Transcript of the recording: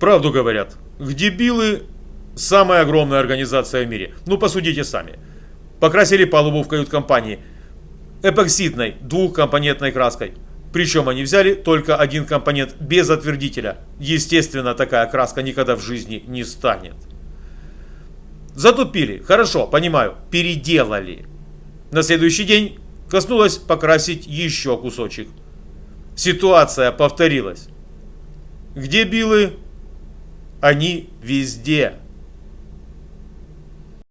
Правду говорят, где Билы самая огромная организация в мире. Ну, посудите сами. Покрасили палубу в кают-компании эпоксидной двухкомпонентной краской. Причем они взяли только один компонент без отвердителя. Естественно, такая краска никогда в жизни не станет. Затупили, хорошо, понимаю, переделали. На следующий день коснулось покрасить еще кусочек. Ситуация повторилась. Где Билы? Они везде.